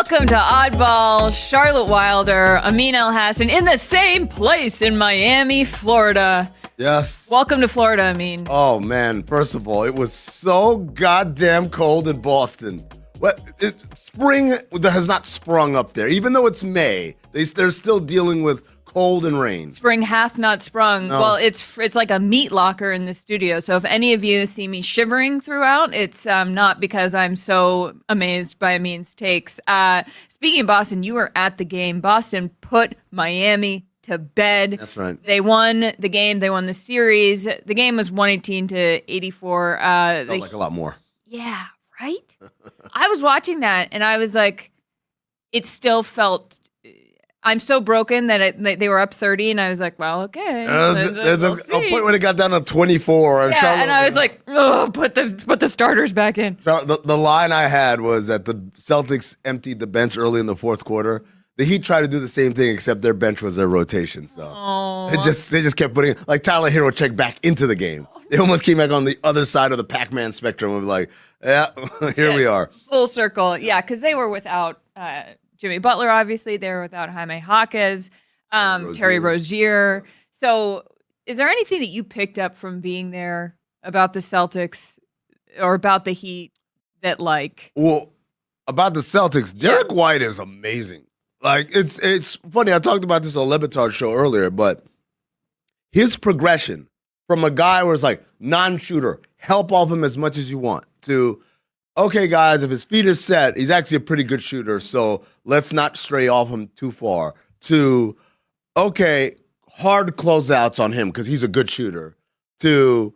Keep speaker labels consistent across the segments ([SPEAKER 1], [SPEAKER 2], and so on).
[SPEAKER 1] Welcome to Oddball. Charlotte Wilder, Amin Elhassan in the same place in Miami, Florida.
[SPEAKER 2] Yes.
[SPEAKER 1] Welcome to Florida, Amin.
[SPEAKER 2] Oh, man. First of all, it was so goddamn cold in Boston. Spring has not sprung up there. Even though it's May, they're still dealing with cold and rain.
[SPEAKER 1] Spring hath not sprung.
[SPEAKER 2] No.
[SPEAKER 1] Well, it's like a meat locker in the studio. So if any of you see me shivering throughout, it's not because I'm so amazed by Amin's takes. Speaking of Boston, you were at the game. Boston put Miami to bed.
[SPEAKER 2] That's right.
[SPEAKER 1] They won the game. They won the series. The game was 118-84.
[SPEAKER 2] Felt like a lot more.
[SPEAKER 1] Yeah, right? I was watching that, and I was like, it still felt... I'm so broken that they were up 30, and I was like, well, okay.
[SPEAKER 2] There's a point when it got down to 24. And
[SPEAKER 1] yeah, and I was like, oh, put the starters back in.
[SPEAKER 2] The line I had was that the Celtics emptied the bench early in the fourth quarter. The Heat tried to do the same thing, except their bench was their rotation. So they just kept putting, like, Tyler Hero checked back into the game. They almost came back on the other side of the Pac-Man spectrum of like, yeah, here we are.
[SPEAKER 1] Full circle. Yeah, because they were without Jimmy Butler, obviously. They were without Jaime Jaquez, Terry Rozier. So is there anything that you picked up from being there about the Celtics or about the Heat that, like...
[SPEAKER 2] Well, about the Celtics, Derrick White is amazing. Like, it's funny. I talked about this on Lebitard's show earlier, but his progression from a guy where it's like non-shooter, help off him as much as you want, to, okay, guys, if his feet are set, he's actually a pretty good shooter, so let's not stray off him too far, to, okay, hard closeouts on him because he's a good shooter, to,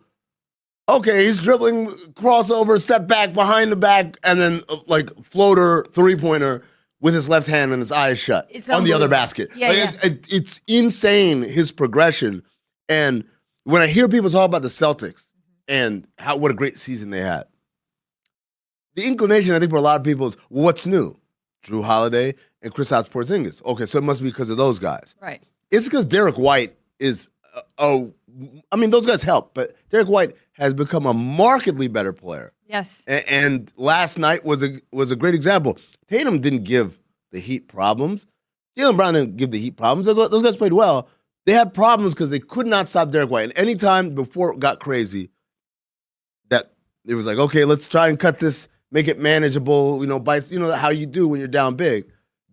[SPEAKER 2] okay, he's dribbling, crossover, step back, behind the back, and then, like, floater, three-pointer, with his left hand and his eyes shut on the other basket.
[SPEAKER 1] Yeah,
[SPEAKER 2] It's insane, his progression. And when I hear people talk about the Celtics and what a great season they had, the inclination, I think, for a lot of people is, well, what's new? Drew Holiday and Kristaps Porzingis. Okay, so it must be because of those guys.
[SPEAKER 1] Right.
[SPEAKER 2] It's because Derrick White is, I mean, those guys help, but Derrick White has become a markedly better player.
[SPEAKER 1] Yes.
[SPEAKER 2] And last night was a great example. Tatum didn't give the Heat problems. Jaylen Brown didn't give the Heat problems. Those guys played well. They had problems because they could not stop Derrick White. And any time before it got crazy, that it was like, okay, let's try and cut this, make it manageable, bites, how you do when you're down big.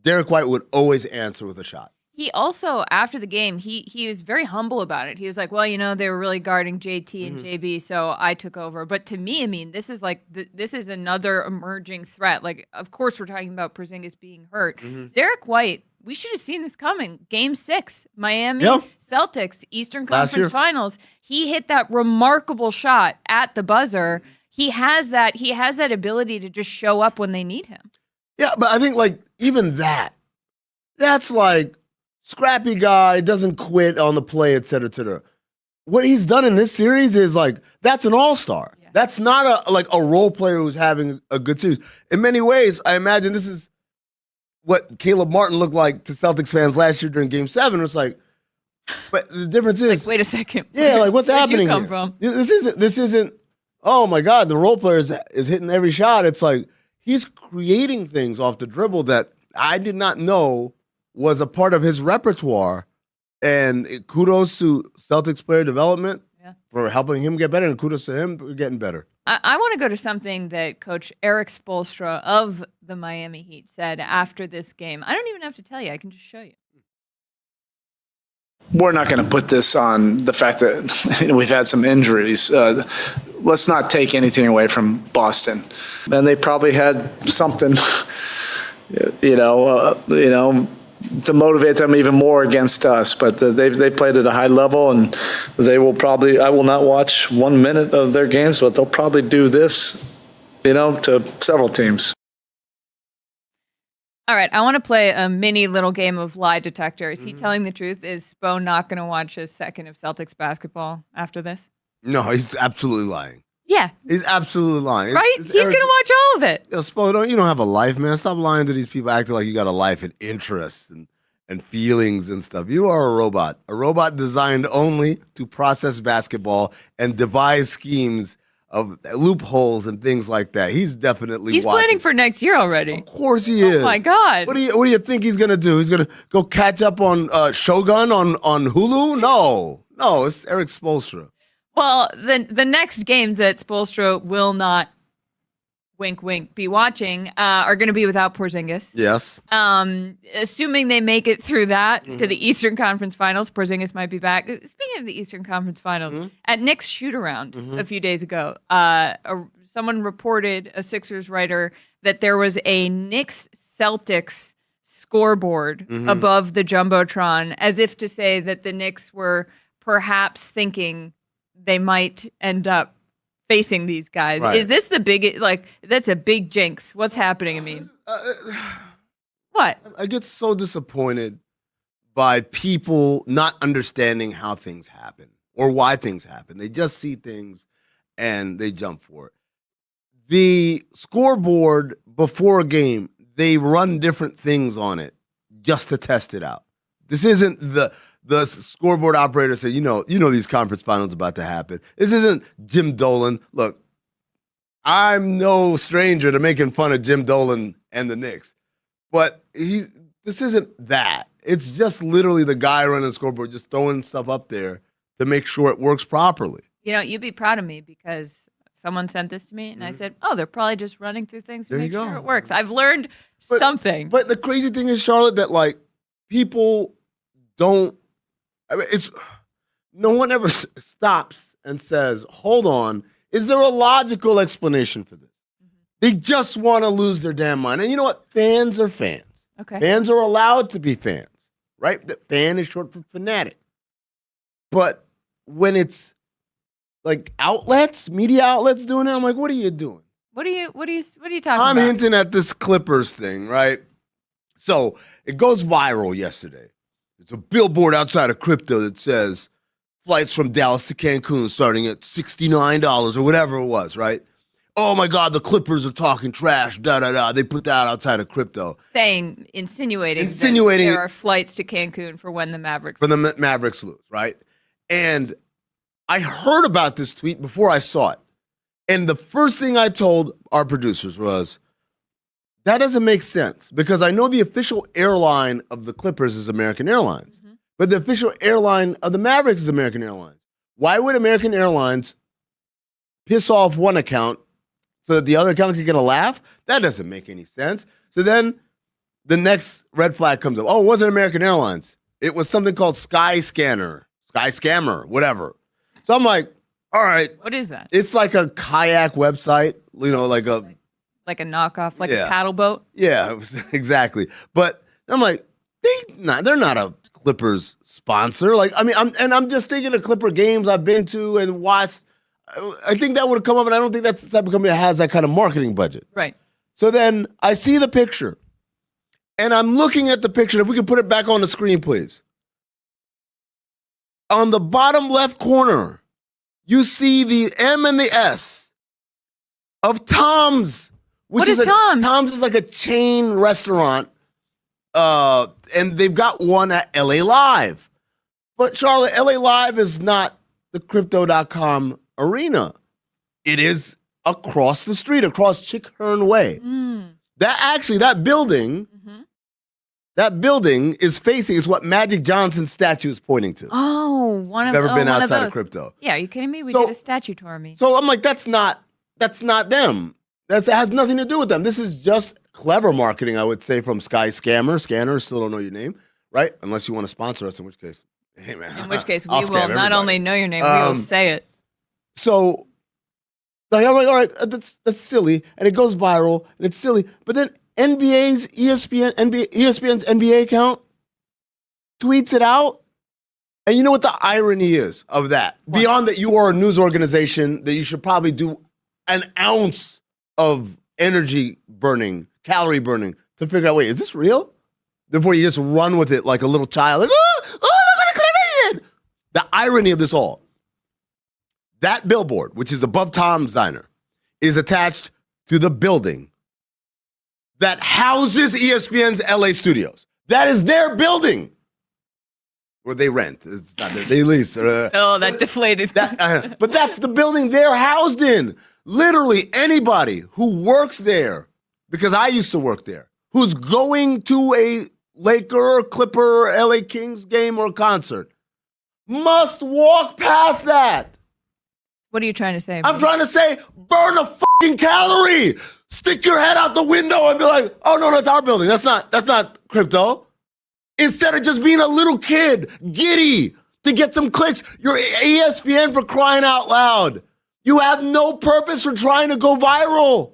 [SPEAKER 2] Derrick White would always answer with a shot.
[SPEAKER 1] He also, after the game, he was very humble about it. He was like, well, they were really guarding JT and JB, so I took over. But to me, I mean, this is like, this is another emerging threat. Like, of course, we're talking about Porzingis being hurt. Derrick White, we should have seen this coming. Game 6, Miami Celtics, Eastern Conference Finals. He hit that remarkable shot at the buzzer. He has that ability to just show up when they need him.
[SPEAKER 2] Yeah, but I think, like, even that's like, scrappy guy, doesn't quit on the play, et cetera, et cetera. What he's done in this series is like, that's an all-star. Yeah. That's not a role player who's having a good series. In many ways, I imagine this is what Caleb Martin looked like to Celtics fans last year during Game 7. It's like, but the difference is,
[SPEAKER 1] like, wait a second.
[SPEAKER 2] Yeah, like, what's happening
[SPEAKER 1] Where'd you
[SPEAKER 2] here?
[SPEAKER 1] come from?
[SPEAKER 2] This isn't, oh my God, the role player is hitting every shot. It's like, he's creating things off the dribble that I did not know was a part of his repertoire, and kudos to Celtics player development for helping him get better, and kudos to him for getting better.
[SPEAKER 1] I want to go to something that Coach Eric Spoelstra of the Miami Heat said after this game. I don't even have to tell you. I can just show you.
[SPEAKER 3] We're not going to put this on the fact that we've had some injuries. Let's not take anything away from Boston. And they probably had something, to motivate them even more against us. But they played at a high level, and they will probably, I will not watch 1 minute of their games, but they'll probably do this, to several teams.
[SPEAKER 1] All right, I want to play a mini little game of lie detector. Is he telling the truth? Is Spo not going to watch a second of Celtics basketball after this?
[SPEAKER 2] No, he's absolutely lying.
[SPEAKER 1] Yeah.
[SPEAKER 2] He's absolutely lying.
[SPEAKER 1] Right? He's going to watch all of it.
[SPEAKER 2] Yo, Spo, you don't have a life, man. Stop lying to these people acting like you got a life and interests and feelings and stuff. You are a robot designed only to process basketball and devise schemes of loopholes and things like that. He's definitely
[SPEAKER 1] He's
[SPEAKER 2] watching.
[SPEAKER 1] planning for next year already.
[SPEAKER 2] Of course he is.
[SPEAKER 1] Oh my God.
[SPEAKER 2] What do you think he's gonna do? He's gonna go catch up on Shogun on Hulu? No, it's Eric Spoelstra.
[SPEAKER 1] Well, the next games that Spoelstra will not, wink, wink, be watching are going to be without Porzingis.
[SPEAKER 2] Yes.
[SPEAKER 1] Assuming they make it through that to the Eastern Conference Finals, Porzingis might be back. Speaking of the Eastern Conference Finals, at Knicks shoot-around a few days ago, someone reported, a Sixers writer, that there was a Knicks-Celtics scoreboard above the Jumbotron, as if to say that the Knicks were perhaps thinking they might end up facing these guys.
[SPEAKER 2] Right.
[SPEAKER 1] Is this the big, that's a big jinx? What's happening? I mean, what?
[SPEAKER 2] I get so disappointed by people not understanding how things happen or why things happen. They just see things and they jump for it. The scoreboard before a game, they run different things on it just to test it out. This isn't the scoreboard operator said, you know these conference finals about to happen. This isn't Jim Dolan. Look, I'm no stranger to making fun of Jim Dolan and the Knicks, but this isn't that. It's just literally the guy running the scoreboard just throwing stuff up there to make sure it works properly.
[SPEAKER 1] You'd be proud of me because someone sent this to me and I said, oh, they're probably just running through things to make sure it works. I've learned something.
[SPEAKER 2] But the crazy thing is, Charlotte, that people don't. I mean, no one ever stops and says, hold on, is there a logical explanation for this? They just want to lose their damn mind. And you know what? Fans are fans.
[SPEAKER 1] Okay.
[SPEAKER 2] Fans are allowed to be fans, right? The fan is short for fanatic. But when it's media outlets doing it, I'm like, what are you doing?
[SPEAKER 1] What are you talking about?
[SPEAKER 2] I'm hinting at this Clippers thing, right? So it goes viral yesterday. It's a billboard outside of crypto that says flights from Dallas to Cancun starting at $69 or whatever it was, right? Oh my God, the Clippers are talking trash, da-da-da. They put that outside of crypto.
[SPEAKER 1] Insinuating that there are flights to Cancun for when the Mavericks
[SPEAKER 2] lose, right? And I heard about this tweet before I saw it. And the first thing I told our producers was, that doesn't make sense because I know the official airline of the Clippers is American Airlines, but the official airline of the Mavericks is American Airlines. Why would American Airlines piss off one account so that the other account can get a laugh? That doesn't make any sense. So then the next red flag comes up. Oh, it wasn't American Airlines. It was something called Skyscanner, whatever. So I'm like, all right.
[SPEAKER 1] What is that?
[SPEAKER 2] It's like a kayak website,
[SPEAKER 1] like a knockoff, a paddle boat?
[SPEAKER 2] Yeah, exactly. But I'm like, they're not a Clippers sponsor. I'm just thinking of Clipper games I've been to and watched. I think that would have come up, and I don't think that's the type of company that has that kind of marketing budget.
[SPEAKER 1] Right.
[SPEAKER 2] So then I see the picture, and I'm looking at the picture. If we could put it back on the screen, please. On the bottom left corner, you see the M and the S of Tom's.
[SPEAKER 1] What is Tom's?
[SPEAKER 2] Tom's is like a chain restaurant, and they've got one at LA Live. But Charlotte, LA Live is not the Crypto.com arena. It is across the street, across Chick-Hearn Way. That building is facing, is what Magic Johnson's statue is pointing to.
[SPEAKER 1] Oh,
[SPEAKER 2] Never been outside of crypto.
[SPEAKER 1] Yeah, are you kidding me? We did a statue tour of me.
[SPEAKER 2] So I'm like, that's not them. That has nothing to do with them. This is just clever marketing, I would say, from Scanner, still don't know your name, right? Unless you want to sponsor us, in which case, hey, man.
[SPEAKER 1] In which case, we will not only know your name, we will say it.
[SPEAKER 2] So I'm like, all right, that's silly. And it goes viral, and it's silly. But then ESPN's NBA account tweets it out. And you know what the irony is of that? What? Beyond that you are a news organization that you should probably do an ounce of energy burning, calorie burning to figure out, wait, is this real? Before you just run with it like a little child, like, oh, look what I created. The irony of this all, that billboard, which is above Tom's Diner, is attached to the building that houses ESPN's LA studios. That is their building. Or they rent. It's not they lease.
[SPEAKER 1] Oh, that deflated.
[SPEAKER 2] But that's the building they're housed in. Literally anybody who works there, because I used to work there, who's going to a Laker, Clipper, LA Kings game or concert, must walk past that.
[SPEAKER 1] What are you trying to say?
[SPEAKER 2] I'm trying to say, burn a fucking calorie. Stick your head out the window and be like, oh no, that's our building. That's not crypto. Instead of just being a little kid, giddy, to get some clicks. You're ESPN for crying out loud. You have no purpose for trying to go viral.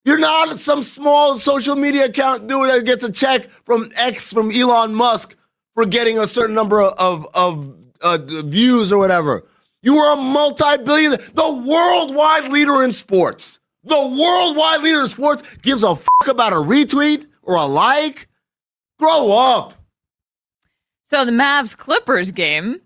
[SPEAKER 2] You're not some small social media account dude that gets a check from Elon Musk for getting a certain number of views or whatever. You are a multi-billion, the worldwide leader in sports. The worldwide leader in sports gives a fuck about a retweet or a like. Grow up.
[SPEAKER 1] So the Mavs-Clippers game,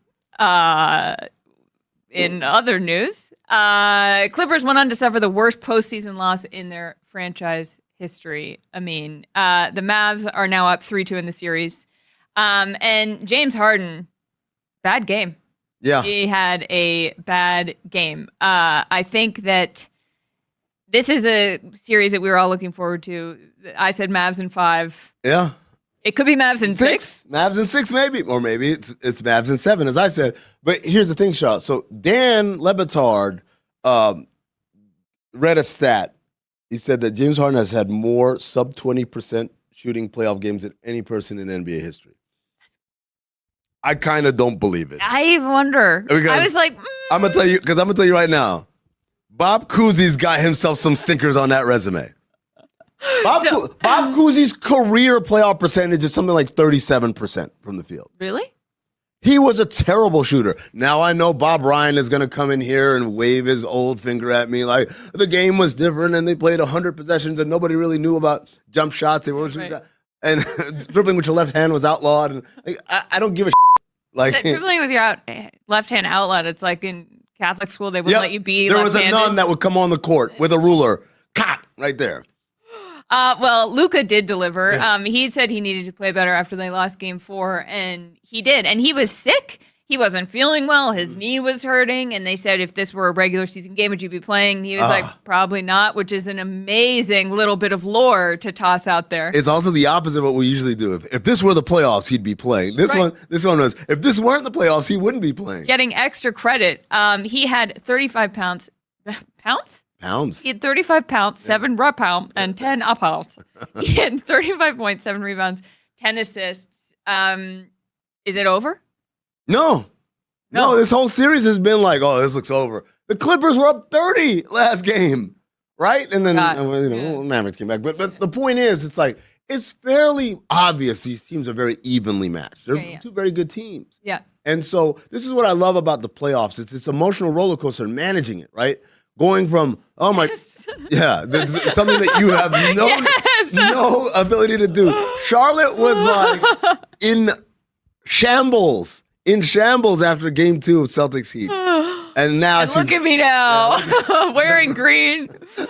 [SPEAKER 1] in other news, Clippers went on to suffer the worst postseason loss in their franchise history. I mean, the Mavs are now up 3-2 in the series. And James Harden, bad game.
[SPEAKER 2] Yeah.
[SPEAKER 1] He had a bad game. I think that this is a series that we were all looking forward to. I said Mavs in 5.
[SPEAKER 2] Yeah.
[SPEAKER 1] It could be Mavs in 6.
[SPEAKER 2] Mavs in 6, maybe. Or maybe it's Mavs in 7, as I said. But here's the thing, Shaw. So Dan Lebitard read a stat. He said that James Harden has had more sub 20% shooting playoff games than any person in NBA history. I kind of don't believe it.
[SPEAKER 1] I wonder.
[SPEAKER 2] Because
[SPEAKER 1] I was like,
[SPEAKER 2] I'm gonna tell you right now. Bob Cousy's got himself some stinkers on that resume. Bob Cousy's career playoff percentage is something like 37% from the field.
[SPEAKER 1] Really?
[SPEAKER 2] He was a terrible shooter. Now I know Bob Ryan is going to come in here and wave his old finger at me like the game was different and they played 100 possessions and nobody really knew about jump shots. They were and dribbling with your left hand was outlawed. And I don't give a shit. Like
[SPEAKER 1] dribbling with your left hand outlawed. It's like in Catholic school they wouldn't let you be
[SPEAKER 2] there was
[SPEAKER 1] left-handed.
[SPEAKER 2] a nun that would come on the court with a ruler, right there.
[SPEAKER 1] Well, Luka did deliver. He said he needed to play better after they lost game 4, and he did. And he was sick. He wasn't feeling well. His knee was hurting. And they said, if this were a regular season game, would you be playing? He was like, probably not, which is an amazing little bit of lore to toss out there.
[SPEAKER 2] It's also the opposite of what we usually do. If this were the playoffs, he'd be playing. This one was, if this weren't the playoffs, he wouldn't be playing.
[SPEAKER 1] Getting extra credit. He had 35 pounds. Pounds?
[SPEAKER 2] Pounds.
[SPEAKER 1] He had 35 pounds, 7 raw pounds, and 10 up pounds. He had 35 points, 7 rebounds, 10 assists. Is it over?
[SPEAKER 2] No, this whole series has been like, oh, this looks over. The Clippers were up 30 last game, right? And then Mavericks came back. But the point is, it's like, it's fairly obvious these teams are very evenly matched. They're two very good teams.
[SPEAKER 1] Yeah.
[SPEAKER 2] And so this is what I love about the playoffs. It's this emotional roller coaster and managing it, right? Going from, oh my, it's something that you have no ability to do. Charlotte was like in shambles after game 2 of Celtics Heat. And now she's...
[SPEAKER 1] Look at me now, wearing green. Oh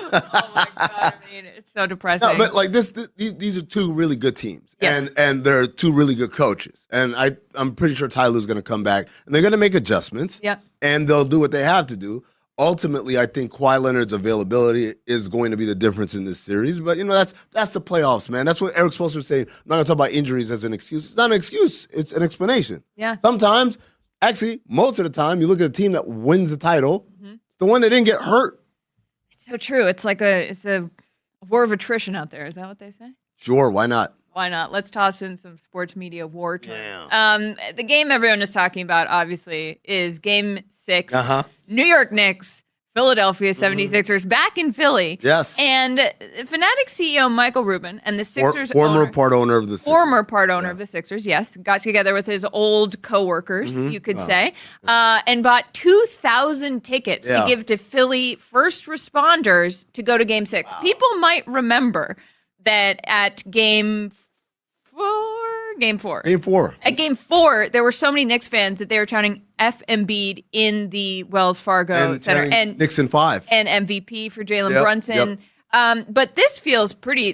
[SPEAKER 1] my God, I mean, it's so depressing.
[SPEAKER 2] No, but like these are 2 really good teams.
[SPEAKER 1] Yes.
[SPEAKER 2] And they're 2 really good coaches. And I'm pretty sure Ty Lue's going to come back. And they're going to make adjustments.
[SPEAKER 1] Yeah.
[SPEAKER 2] And they'll do what they have to do. Ultimately, I think Kawhi Leonard's availability is going to be the difference in this series. But, that's the playoffs, man. That's what Eric Spoelstra was saying. I'm not going to talk about injuries as an excuse. It's not an excuse. It's an explanation.
[SPEAKER 1] Yeah.
[SPEAKER 2] Sometimes, actually, most of the time, you look at a team that wins the title. Mm-hmm. It's the one that didn't get hurt.
[SPEAKER 1] It's so true. It's like it's a war of attrition out there. Is that what they say?
[SPEAKER 2] Sure. Why not?
[SPEAKER 1] Why not? Let's toss in some sports media war terms.
[SPEAKER 2] Yeah.
[SPEAKER 1] The game everyone is talking about, obviously, is Game 6. New York Knicks, Philadelphia 76ers, back in Philly.
[SPEAKER 2] Yes.
[SPEAKER 1] And Fanatic CEO Michael Rubin and the Sixers
[SPEAKER 2] former part owner of the Sixers.
[SPEAKER 1] Former part owner of the Sixers, yes. Got together with his old coworkers, you could say, and bought 2,000 tickets to give to Philly first responders to go to Game 6. Wow. People might remember that at Game 4. At Game 4, there were so many Knicks fans that they were chanting F Embiid in the Wells Fargo Center. And
[SPEAKER 2] Knicks in 5.
[SPEAKER 1] And MVP for Jalen Brunson. But this feels pretty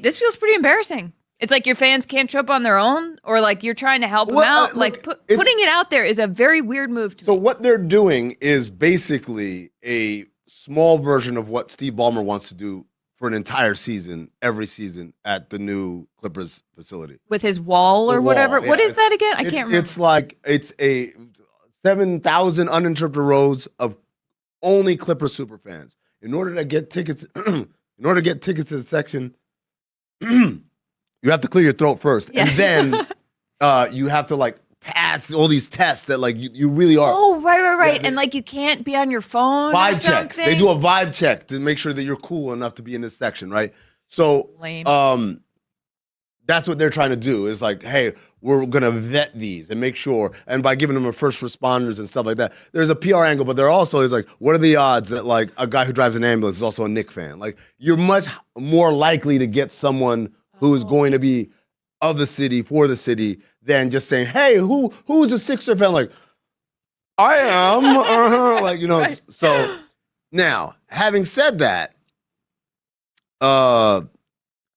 [SPEAKER 1] embarrassing. It's like your fans can't show up on their own, or like you're trying to help them out.
[SPEAKER 2] Look,
[SPEAKER 1] Putting it out there is a very weird move to me.
[SPEAKER 2] So what they're doing is basically a small version of what Steve Ballmer wants to do for an entire season, every season at the new Clippers facility.
[SPEAKER 1] With his wall or whatever.
[SPEAKER 2] Yeah,
[SPEAKER 1] What is that again? I can't remember.
[SPEAKER 2] It's like it's a 7,000 uninterrupted rows of only Clipper super fans. In order to get tickets, to the section, you have to clear your throat first, and then you have to like pass all these tests that like you really are.
[SPEAKER 1] Oh, right. And like you can't be on your phone.
[SPEAKER 2] Vibe checks. They do a vibe check to make sure that you're cool enough to be in this section, right? So,
[SPEAKER 1] Lame.
[SPEAKER 2] that's what they're trying to do is like, hey, we're going to vet these and make sure. And by giving them a first responders and stuff like that, there's a PR angle, but there also is like, what are the odds that like a guy who drives an ambulance is also a Knicks fan? Like you're much more likely to get someone who is going to be of the city, for the city, than just saying, hey, who's a Sixer fan? Like, I am. Like, you know, right. So now, having said that,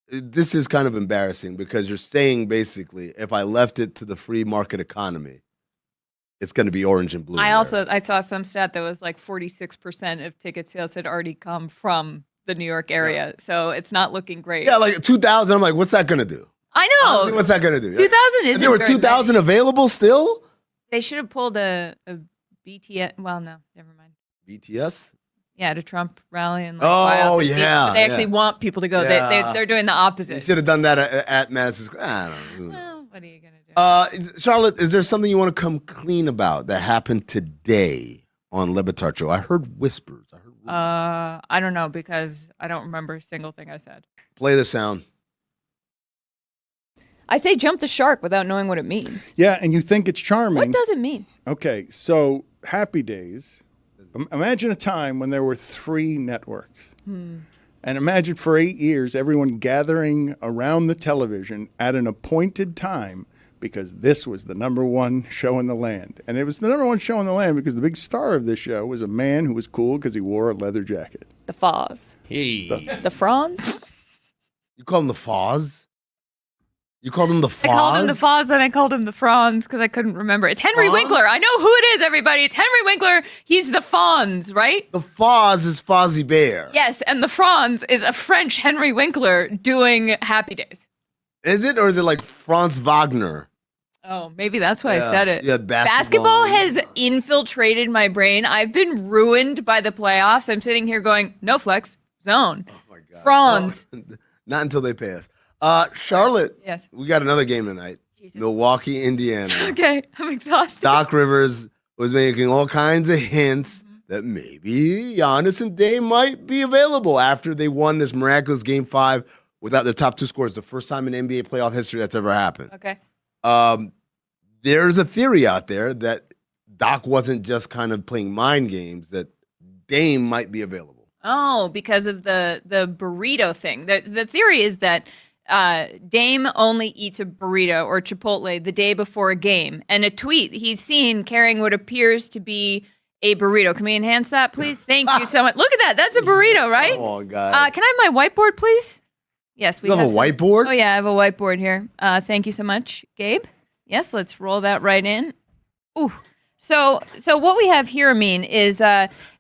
[SPEAKER 2] this is kind of embarrassing because you're saying basically, if I left it to the free market economy, it's going to be orange and blue.
[SPEAKER 1] I saw some stat that was like 46% of ticket sales had already come from the New York area, so it's not looking great.
[SPEAKER 2] Yeah, like 2,000. I'm like, what's that going to do?
[SPEAKER 1] I know.
[SPEAKER 2] Honestly, what's that going to do?
[SPEAKER 1] 2,000 isn't.
[SPEAKER 2] There were 2,000 available still.
[SPEAKER 1] They should have pulled a BTS. Well, no, never mind.
[SPEAKER 2] BTS.
[SPEAKER 1] Yeah, at a Trump rally and like but they actually want people to go.
[SPEAKER 2] Yeah.
[SPEAKER 1] They're doing the opposite.
[SPEAKER 2] You should have done that at Madison Square. I don't know.
[SPEAKER 1] Well, what are you gonna do?
[SPEAKER 2] Charlotte, is there something you want to come clean about that happened today on Le Batard Show? I heard whispers.
[SPEAKER 1] I don't know because I don't remember a single thing I said.
[SPEAKER 2] Play the sound.
[SPEAKER 1] I say jump the shark without knowing what it means.
[SPEAKER 4] Yeah, and you think it's charming.
[SPEAKER 1] What does it mean?
[SPEAKER 4] Okay, so Happy Days. Imagine a time when there were 3 networks. And imagine for 8 years, everyone gathering around the television at an appointed time because this was the '1 show in the land. And it was the #1 show in the land because the big star of this show was a man who was cool because he wore a leather jacket.
[SPEAKER 1] The Foz.
[SPEAKER 5] Hey.
[SPEAKER 1] The Franz?
[SPEAKER 2] You call him the Foz? You called him the Foz?
[SPEAKER 1] I called him the Foz, then I called him the Franz because I couldn't remember. It's Henry
[SPEAKER 2] Fonz?
[SPEAKER 1] Winkler. I know who it is, everybody. It's Henry Winkler. He's the Fonz, right?
[SPEAKER 2] The Foz is Fozzie Bear.
[SPEAKER 1] Yes, and the Franz is a French Henry Winkler doing Happy Days.
[SPEAKER 2] Is it, or is it like Franz Wagner?
[SPEAKER 1] Oh, maybe that's why I said it.
[SPEAKER 2] Yeah,
[SPEAKER 1] basketball has infiltrated my brain. I've been ruined by the playoffs. I'm sitting here going, no flex, zone.
[SPEAKER 2] Oh, my God.
[SPEAKER 1] Franz.
[SPEAKER 2] Oh, not until they pay us. Charlotte,
[SPEAKER 1] yes.
[SPEAKER 2] We got another game tonight. Jesus. Milwaukee, Indiana.
[SPEAKER 1] Okay, I'm exhausted.
[SPEAKER 2] Doc Rivers was making all kinds of hints that maybe Giannis and Dame might be available after they won this miraculous Game 5 without their top 2 scorers. The first time in NBA playoff history that's ever happened.
[SPEAKER 1] Okay.
[SPEAKER 2] There's a theory out there that Doc wasn't just kind of playing mind games, that Dame might be available.
[SPEAKER 1] Oh, because of the burrito thing. The theory is that Dame only eats a burrito or Chipotle the day before a game. And a tweet he's seen carrying what appears to be a burrito. Can we enhance that, please? Thank you so much. Look at that. That's a burrito, right?
[SPEAKER 2] Oh, God.
[SPEAKER 1] Can I have my whiteboard, please? Yes, we
[SPEAKER 2] have a whiteboard?
[SPEAKER 1] Oh, yeah, I have a whiteboard here. Thank you so much, Gabe. Yes, let's roll that right in. Ooh. So what we have here, Amin, is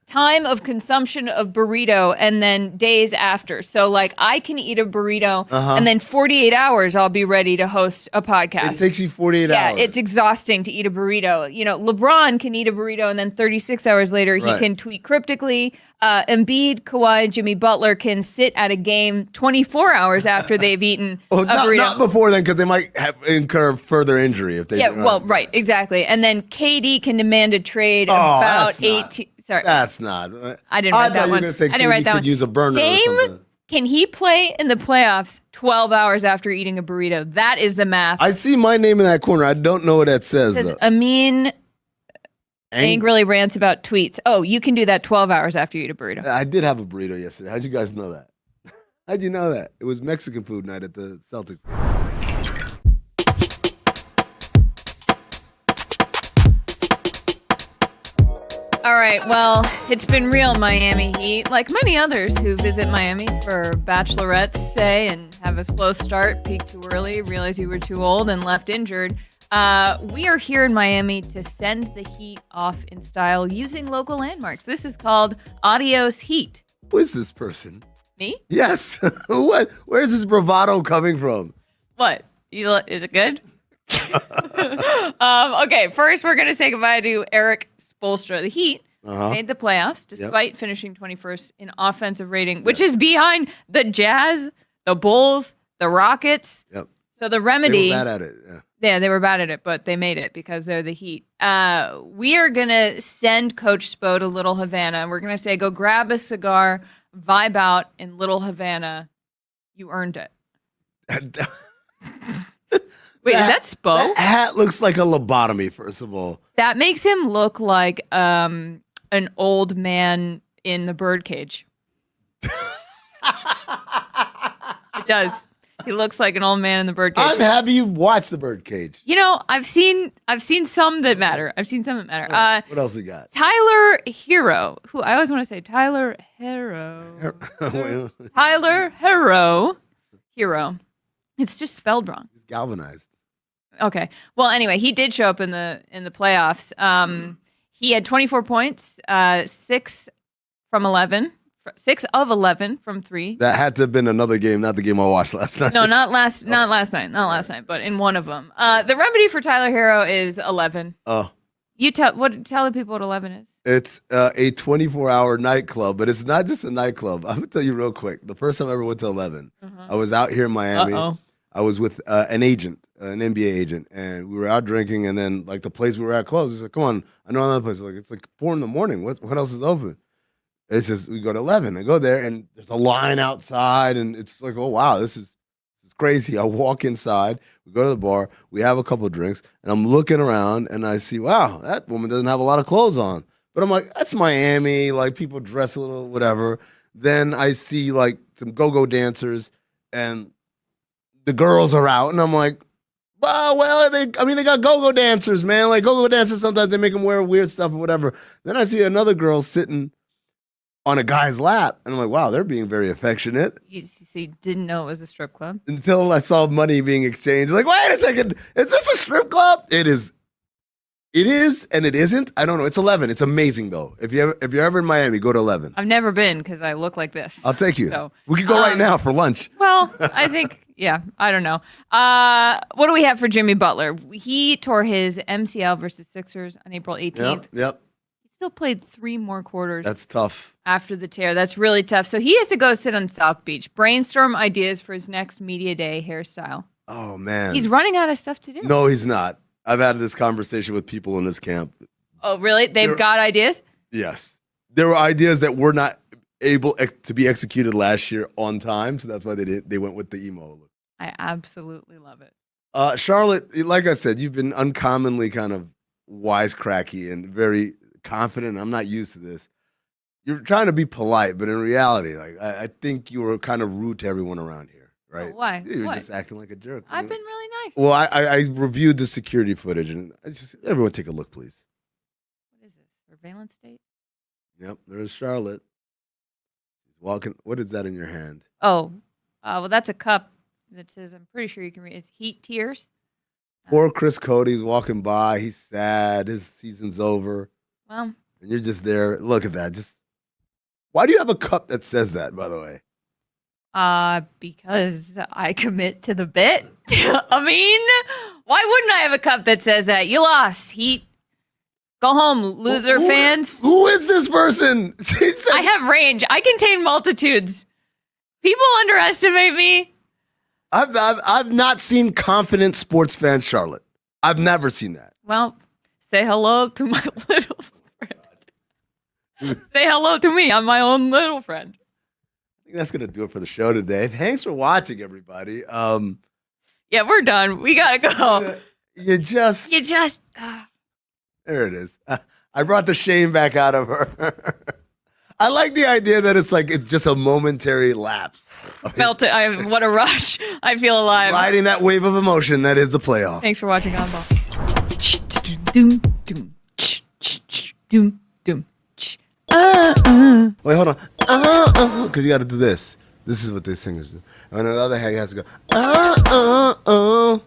[SPEAKER 1] time of consumption of burrito and then days after. So, like, I can eat a burrito and then 48 hours I'll be ready to host a podcast.
[SPEAKER 2] It takes you 48 hours.
[SPEAKER 1] Yeah, it's exhausting to eat a burrito. You know, LeBron can eat a burrito and then 36 hours later he can tweet cryptically. Embiid, Kawhi, Jimmy Butler can sit at a game 24 hours after they've eaten a burrito.
[SPEAKER 2] Not before then, because they might incur further injury if they.
[SPEAKER 1] Yeah, well, right, exactly. And then KD can demand a trade about 18. Sorry,
[SPEAKER 2] that's not.
[SPEAKER 1] I didn't write that one.
[SPEAKER 2] I didn't write that one. Use a burner
[SPEAKER 1] Dame,
[SPEAKER 2] or something.
[SPEAKER 1] can he play in the playoffs 12 hours after eating a burrito? That is the math.
[SPEAKER 2] I see my name in that corner. I don't know what that says. Though.
[SPEAKER 1] Amin angrily rants about tweets. Oh, you can do that 12 hours after you eat a burrito.
[SPEAKER 2] I did have a burrito yesterday. How'd you guys know that? How'd you know that? It was Mexican food night at the Celtics.
[SPEAKER 1] All right, well, it's been real, Miami Heat. Like many others who visit Miami for bachelorettes, say, and have a slow start, peak too early, realize you were too old, and left injured. We are here in Miami to send the Heat off in style using local landmarks. This is called Adios Heat.
[SPEAKER 2] Who is this person?
[SPEAKER 1] Me?
[SPEAKER 2] Yes. What? Where is this bravado coming from?
[SPEAKER 1] What? Is it good? Okay, first we're going to say goodbye to Eric Spoelstra. The Heat made the playoffs despite finishing 21st in offensive rating, which is behind the Jazz, the Bulls, the Rockets.
[SPEAKER 2] Yep.
[SPEAKER 1] So the remedy...
[SPEAKER 2] They were bad at it,
[SPEAKER 1] Yeah, they were bad at it, but they made it because they're the Heat. We are going to send Coach Spo to Little Havana. We're going to say, go grab a cigar, vibe out in Little Havana. You earned it. Wait, is that Spo?
[SPEAKER 2] That hat looks like a lobotomy, first of all.
[SPEAKER 1] That makes him look like an old man in the birdcage. It does. He looks like an old man in the birdcage.
[SPEAKER 2] I'm happy you watched the Birdcage.
[SPEAKER 1] You know, I've seen some that matter.
[SPEAKER 2] What else we got?
[SPEAKER 1] Tyler Hero, who I always want to say Tyler Hero. Tyler Hero. It's just spelled wrong.
[SPEAKER 2] He's galvanized.
[SPEAKER 1] Okay. Well, anyway, he did show up in the playoffs. He had 24 points, 6 of 11 from 3.
[SPEAKER 2] That had to have been another game, not the game I watched last night.
[SPEAKER 1] No, not last night, but in one of them. The remedy for Tyler Hero is 11.
[SPEAKER 2] Oh.
[SPEAKER 1] Tell the people what 11 is.
[SPEAKER 2] It's a 24-hour nightclub, but it's not just a nightclub. I'm going to tell you real quick. The first time I ever went to 11, I was out here in Miami.
[SPEAKER 1] Uh-oh.
[SPEAKER 2] I was with an agent, an NBA agent, and we were out drinking, and then like the place we were at closed. He's like, come on, I know another place. Like, it's like 4 a.m. What else is open? It's just, we go to 11. I go there, and there's a line outside, and it's like, oh, wow, this is crazy. I walk inside. We go to the bar. We have a couple of drinks, and I'm looking around, and I see, wow, that woman doesn't have a lot of clothes on. But I'm like, that's Miami. Like, people dress a little whatever. Then I see, like, some go-go dancers, and the girls are out, and I'm like, well, they got go-go dancers, man. Like, go-go dancers, sometimes they make them wear weird stuff or whatever. Then I see another girl sitting on a guy's lap, and I'm like, wow, they're being very affectionate.
[SPEAKER 1] So you didn't know it was a strip club?
[SPEAKER 2] Until I saw money being exchanged. Like, wait a second, is this a strip club? It is, and it isn't. I don't know. It's 11. It's amazing though. If you're ever in Miami, go to 11.
[SPEAKER 1] I've never been because I look like this.
[SPEAKER 2] I'll take you.
[SPEAKER 1] So,
[SPEAKER 2] we could go right now for lunch.
[SPEAKER 1] Well, I think, yeah, I don't know. What do we have for Jimmy Butler? He tore his MCL versus Sixers on April 18th.
[SPEAKER 2] Yep.
[SPEAKER 1] Still played 3 more quarters.
[SPEAKER 2] That's tough.
[SPEAKER 1] After the tear. That's really tough. So he has to go sit on South Beach, brainstorm ideas for his next media day hairstyle.
[SPEAKER 2] Oh, man.
[SPEAKER 1] He's running out of stuff to do.
[SPEAKER 2] No, he's not. I've had this conversation with people in this camp.
[SPEAKER 1] Oh, really? They've got ideas?
[SPEAKER 2] Yes. There were ideas that were not able to be executed last year on time, so that's why they went with the emo look.
[SPEAKER 1] I absolutely love it.
[SPEAKER 2] Charlotte, like I said, you've been uncommonly kind of wisecracky and very confident. I'm not used to this. You're trying to be polite, but in reality, like I think you were kind of rude to everyone around here, right?
[SPEAKER 1] Oh, why?
[SPEAKER 2] You were
[SPEAKER 1] What?
[SPEAKER 2] just acting like a jerk.
[SPEAKER 1] I've been really nice.
[SPEAKER 2] Well, I reviewed the security footage, and everyone take a look, please.
[SPEAKER 1] What is this? Surveillance state?
[SPEAKER 2] Yep, there's Charlotte. She's walking. What is that in your hand?
[SPEAKER 1] Oh, well, that's a cup that says, I'm pretty sure you can read. It's Heat Tears.
[SPEAKER 2] Poor Chris Cody's walking by. He's sad. His season's over.
[SPEAKER 1] Well,
[SPEAKER 2] And you're just there. Look at that. Why do you have a cup that says that, by the way?
[SPEAKER 1] because I commit to the bit. I mean, why wouldn't I have a cup that says that? You lost. Heat. Go home, loser fans.
[SPEAKER 2] Who is this person?
[SPEAKER 1] I have range. I contain multitudes. People underestimate me.
[SPEAKER 2] I've not seen confident sports fan Charlotte. I've never seen that.
[SPEAKER 1] Well, say hello to my little friend. Say hello to me. I'm my own little friend.
[SPEAKER 2] I think that's going to do it for the show today. Thanks for watching, everybody.
[SPEAKER 1] Yeah, we're done. We got to go.
[SPEAKER 2] You just... There it is. I brought the shame back out of her. I like the idea that it's just a momentary lapse.
[SPEAKER 1] Felt it. What a rush. I feel alive.
[SPEAKER 2] Riding that wave of emotion that is the playoff.
[SPEAKER 1] Thanks for watching Oddball. doom.
[SPEAKER 2] Wait, hold on. Because you got to do this. This is what the singers do. And on the other hand, you have to go.